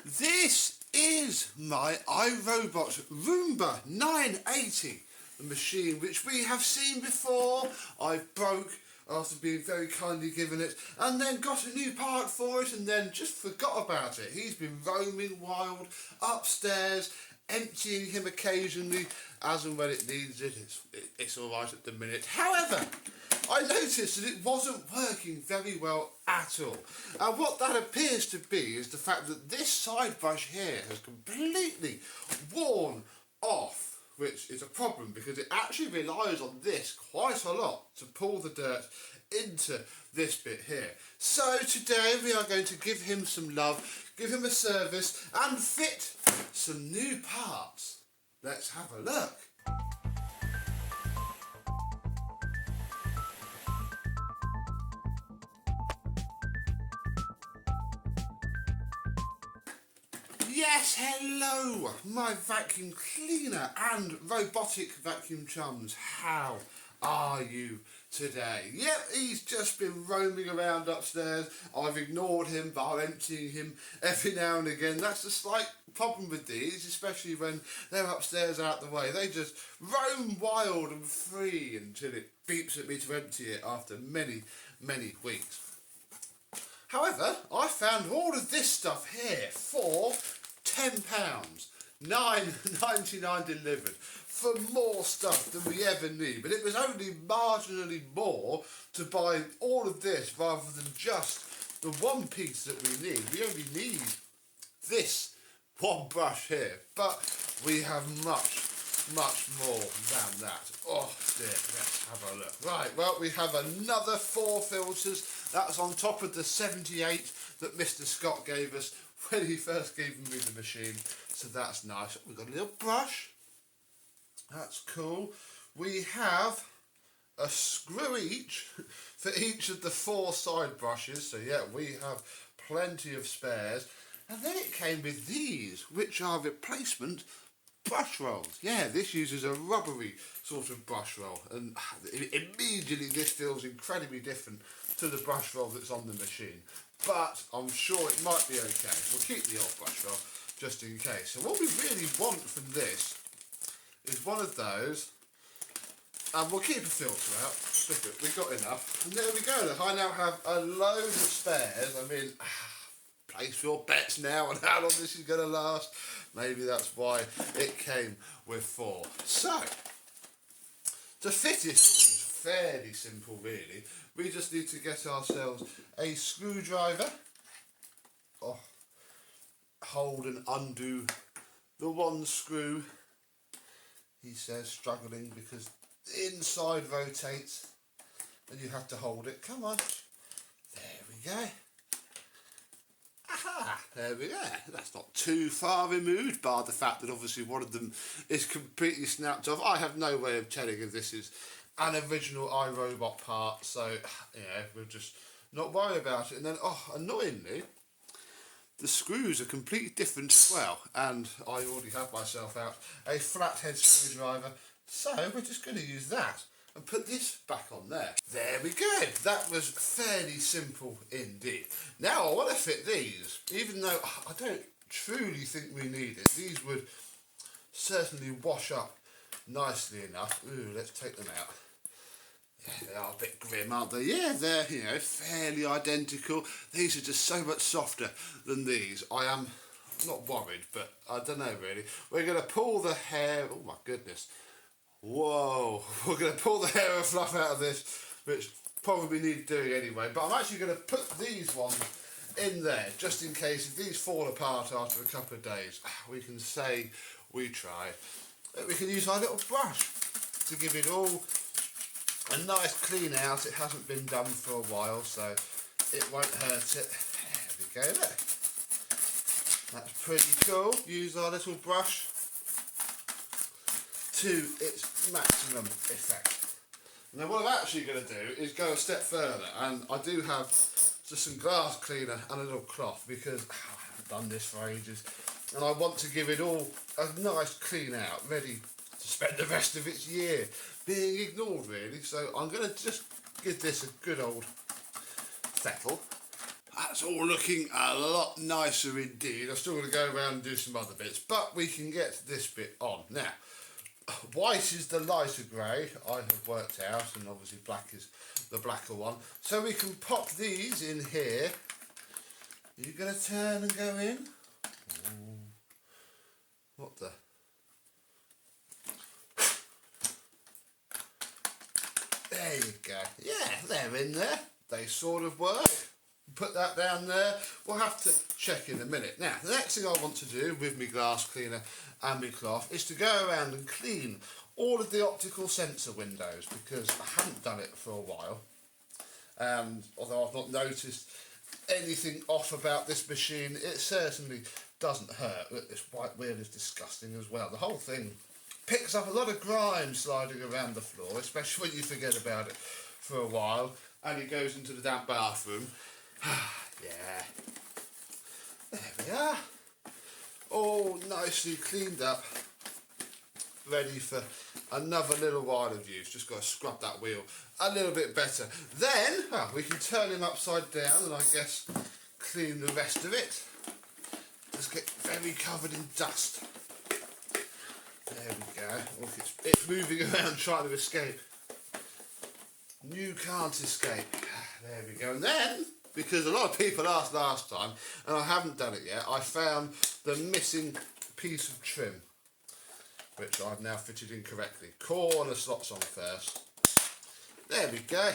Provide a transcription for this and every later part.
This is my iRobot Roomba 980, the machine which we have seen before. I broke after being very kindly given it, and then got a new part for it, and then just forgot about it. He's been roaming wild upstairs, emptying him occasionally as and when it needs it. It's all right at the minute. However, I noticed that it wasn't working very well at all. And what that appears to be is the fact that this side brush here has completely worn off, which is a problem because it actually relies on this quite a lot to pull the dirt into this bit here. So today we are going to give him some love, give him a service and fit some new parts. Let's have a look. Yes, hello, my vacuum cleaner and robotic vacuum chums. How are you today? Yep, he's just been roaming around upstairs. I've ignored him by emptying him every now and again. That's the slight problem with these, especially when they're upstairs out the way. They just roam wild and free until it beeps at me to empty it after many, many weeks. However, I found all of this stuff here for £10, $9.99 delivered, for more stuff than we ever need. But it was only marginally more to buy all of this rather than just the one piece that we need. We only need this one brush here, but we have much more than that. Oh dear, let's have a look. Right, well, we have another 4 filters. That's on top of the 78 that Mr. Scott gave us when he first gave me the machine. So that's nice. We've got a little brush. That's cool. We have a screw each for each of the 4 side brushes. So yeah, we have plenty of spares. And then it came with these, which are replacement brush rolls. Yeah, this uses a rubbery sort of brush roll, and immediately this feels incredibly different to the brush roll that's on the machine. But I'm sure it might be okay. We'll keep the old brush roll just in case. So what we really want from this is one of those, and we'll keep a filter out. Look it, we've got enough. And there we go. Look, I now have a load of spares. I mean, place your bets now on how long this is going to last. Maybe that's why it came with 4. So, to fit it is fairly simple really. We just need to get ourselves a screwdriver. Oh, hold and undo the one screw. He says, struggling because the inside rotates and you have to hold it. Come on. There we go. Aha, there we go. That's not too far removed, bar the fact that obviously one of them is completely snapped off. I have no way of telling if this is an original iRobot part, so yeah, we'll just not worry about it. And then, oh, annoyingly, the screws are completely different as well, and I already have myself out a flathead screwdriver, so we're just going to use that and put this back on there. There we go. That was fairly simple indeed. Now I want to fit these, even though I don't truly think we need it. These would certainly wash up nicely enough. Ooh, let's take them out. Yeah, they are a bit grim, aren't they? Yeah, they're, you know, fairly identical. These are just so much softer than these. I am not worried, but I don't know really. We're going to pull the hair. Oh my goodness. Whoa, we're going to pull the hair and fluff out of this, which probably need doing anyway, but I'm actually going to put these ones in there, just in case if these fall apart after a couple of days, we can say we tried. We can use our little brush to give it all a nice clean out. It hasn't been done for a while, so it won't hurt it. There we go, there. That's pretty cool. Use our little brush to its maximum effect. Now what I'm actually going to do is go a step further, and I do have just some glass cleaner and a little cloth because I haven't done this for ages, and I want to give it all a nice clean out, ready to spend the rest of its year being ignored really. So I'm going to just give this a good old settle. That's all looking a lot nicer indeed. I'm still going to go around and do some other bits, but we can get this bit on. Now, white is the lighter grey, I have worked out, and obviously black is the blacker one. So we can pop these in here. You're going to turn and go in? Ooh. What the? There you go. Yeah, they're in there. They sort of work. Put that down there. We'll have to check in a minute. Now, the next thing I want to do with my glass cleaner and my cloth is to go around and clean all of the optical sensor windows, because I haven't done it for a while. And although I've not noticed anything off about this machine, it certainly doesn't hurt. This white wheel is disgusting as well. The whole thing picks up a lot of grime sliding around the floor, especially when you forget about it for a while and it goes into the damp bathroom. Yeah, there we are, all nicely cleaned up, ready for another little while of use. Just got to scrub that wheel a little bit better. Then we can turn him upside down and I guess clean the rest of it. Just get very covered in dust. There we go. Look, it's moving around trying to escape. You can't escape. There we go. And then, because a lot of people asked last time, and I haven't done it yet, I found the missing piece of trim, which I've now fitted in correctly. Corner slots on first. There we go.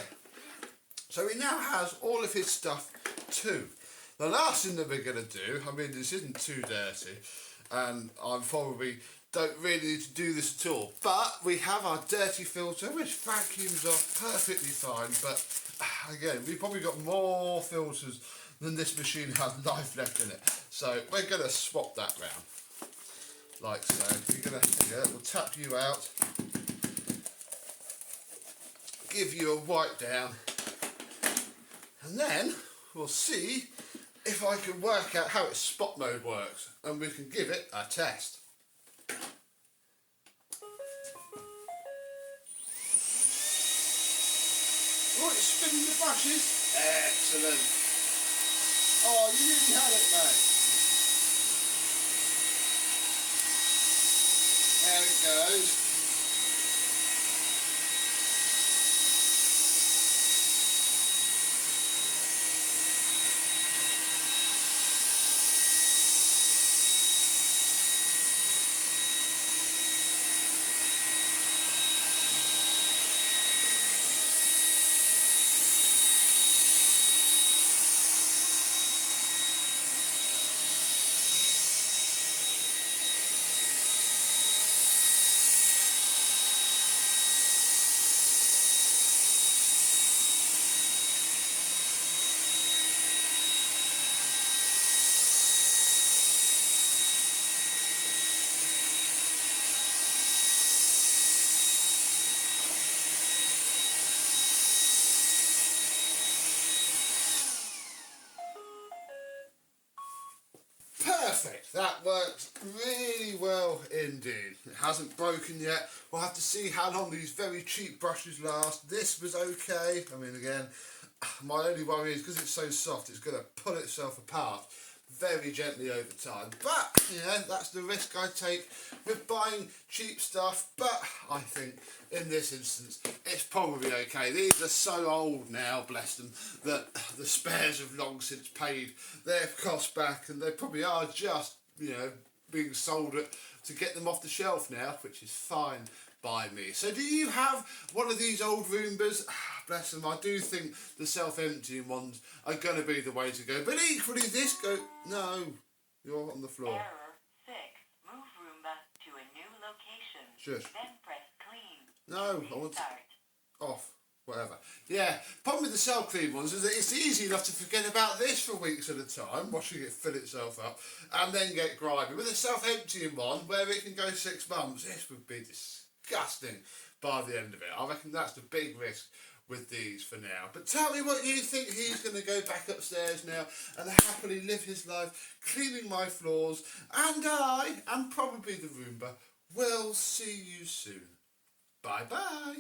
So he now has all of his stuff too. The last thing that we're going to do, I mean, this isn't too dirty, and I'm probably don't really need to do this at all, but we have our dirty filter which vacuums off perfectly fine. But again, we've probably got more filters than this machine has life left in it, so we're going to swap that round like so. You're going to, we'll tap you out, give you a wipe down, and then we'll see if I can work out how its spot mode works, and we can give it a test. Oh, it's spinning the brushes. Excellent. Oh, you nearly had it, mate. There it goes. Perfect, that works really well indeed. It hasn't broken yet. We'll have to see how long these very cheap brushes last. This was okay. I mean, again, my only worry is because it's so soft, it's going to pull itself apart very gently over time. But, you know, that's the risk I take with buying cheap stuff. But I think in this instance, it's probably okay. These are so old now, bless them, that the spares have long since paid their cost back, and they probably are just, you know, being sold to get them off the shelf now, which is fine by me. So do you have one of these old Roombas? Bless them, I do think the self-emptying ones are going to be the way to go. But equally this no, you're on the floor. Error 6. Move Roomba to a new location. Shush. Then press clean. No, I want to Restart. off. Whatever. Yeah, problem with the self-clean ones is that it's easy enough to forget about this for weeks at a time, watching it fill itself up, and then get grimy. With a self-emptying one, where it can go 6 months, this would be disgusting by the end of it. I reckon that's the big risk with these for now. But tell me what you think. He's going to go back upstairs now and happily live his life cleaning my floors, and I, and probably the Roomba, will see you soon. Bye bye.